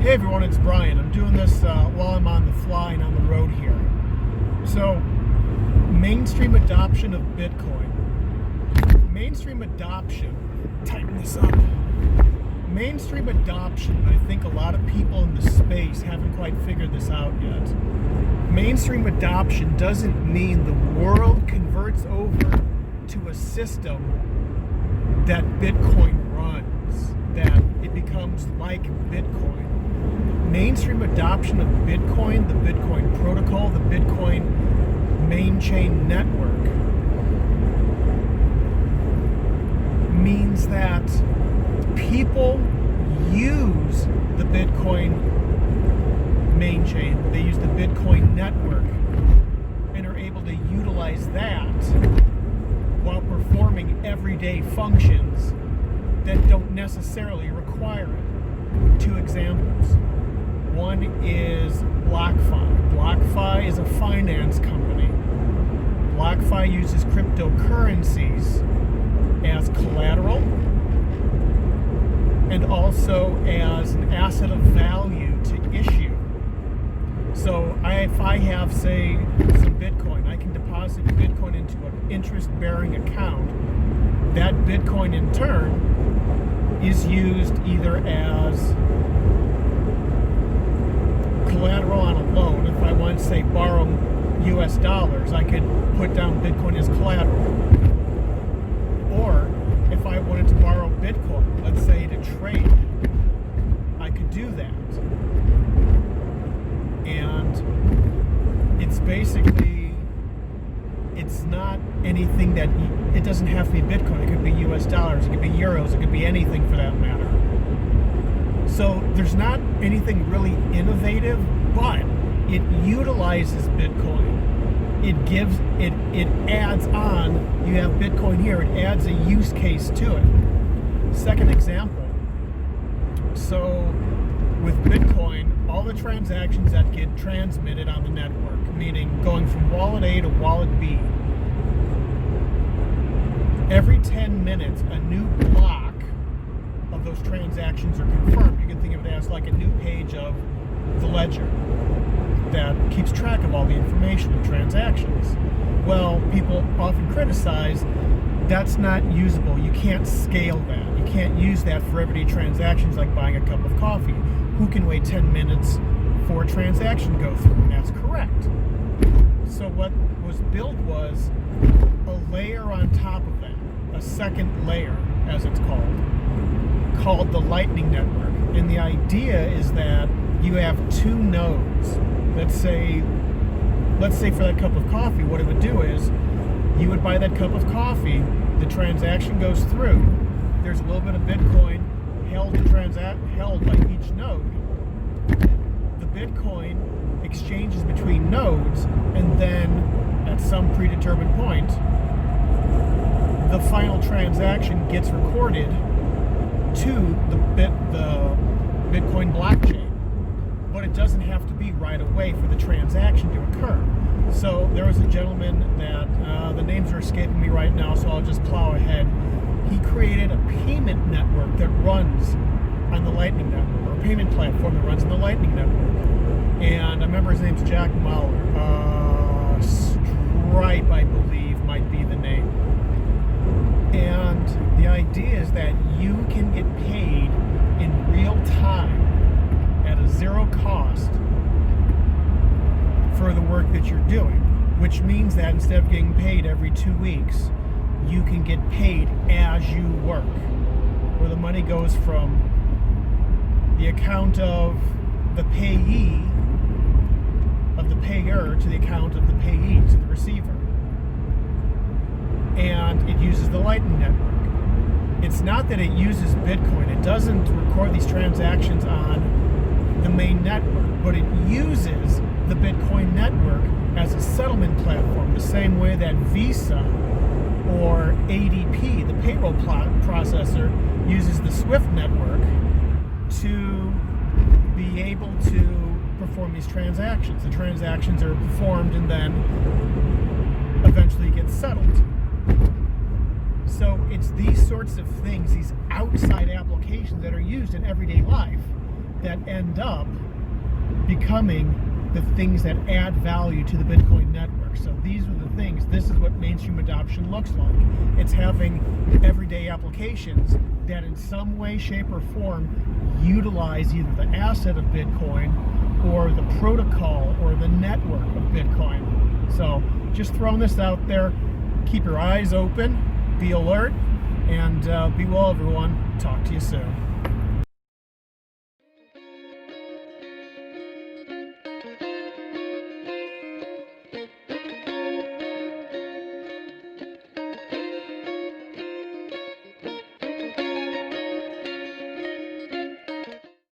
Hey everyone, it's Brian. I'm doing this while I'm on the fly and on the road here. So, mainstream adoption of Bitcoin. Mainstream adoption, tighten this up. Mainstream adoption, I think a lot of people in the space haven't quite figured this out yet. Mainstream adoption doesn't mean the world converts over to a system that Bitcoin runs, that it becomes like Bitcoin. Mainstream adoption of Bitcoin, the Bitcoin protocol, the Bitcoin main chain network means that people use the Bitcoin main chain, they use the Bitcoin network and are able to utilize that while performing everyday functions that don't necessarily require it. Two examples. One is BlockFi. BlockFi is a finance company. BlockFi uses cryptocurrencies as collateral and also as an asset of value to issue. So if I have, say, some Bitcoin, I can deposit Bitcoin into an interest-bearing account. That Bitcoin, in turn, is used either as collateral on a loan. If I want to, say, borrow US dollars, I could put down Bitcoin as collateral. Or if I wanted to borrow Bitcoin, let's say to trade, I could do that. And it's basically, it's not anything that, it doesn't have to be Bitcoin. It could be US dollars, it could be euros, it could be anything for that matter. So there's not anything really innovative, but it utilizes Bitcoin. It gives, it adds on, you have Bitcoin here, it adds a use case to it. Second example, so with Bitcoin, all the transactions that get transmitted on the network, meaning going from wallet A to wallet B, every 10 minutes a new block of those transactions are confirmed. You can think of it as like a new page of the ledger that keeps track of all the information and transactions. Well, people often criticize that's not usable. You can't scale that. You can't use that for everyday transactions like buying a cup of coffee. Who can wait 10 minutes for a transaction to go through? And that's correct. So what was built was a layer on top of that, a second layer, as it's called the Lightning Network. And the idea is that you have two nodes. Let's say for that cup of coffee, what it would do is you would buy that cup of coffee, the transaction goes through, there's a little bit of Bitcoin held by each node. The Bitcoin exchanges between nodes, and then at some predetermined point, the final transaction gets recorded to the Bitcoin blockchain. But it doesn't have to be right away for the transaction to occur. So there was a gentleman that, the names are escaping me right now, so I'll just plow ahead. He created a payment network that runs on the Lightning Network, or a payment platform that runs on the Lightning Network. And I remember his name's Jack Mahler. Stripe, I believe, might be the name. And the idea is that you can get paid in real time at a zero cost for the work that you're doing, which means that instead of getting paid every 2 weeks, you can get paid as you work, where the money goes from the account of the payee, of the payer, to the account of the payee, to the receiver. And it uses the Lightning Network. It's not that it uses Bitcoin. It doesn't record these transactions on the main network, but it uses the Bitcoin network as a settlement platform, the same way that Visa or ADP, the payroll processor, uses the SWIFT network to be able to perform these transactions. The transactions are performed and then eventually get settled. So it's these sorts of things, these outside applications that are used in everyday life that end up becoming the things that add value to the Bitcoin network. So these are the things. This is what mainstream adoption looks like. It's having everyday applications that in some way, shape, or form utilize either the asset of Bitcoin or the protocol or the network of Bitcoin. So just throwing this out there. Keep your eyes open, be alert, and be well, everyone. Talk to you soon.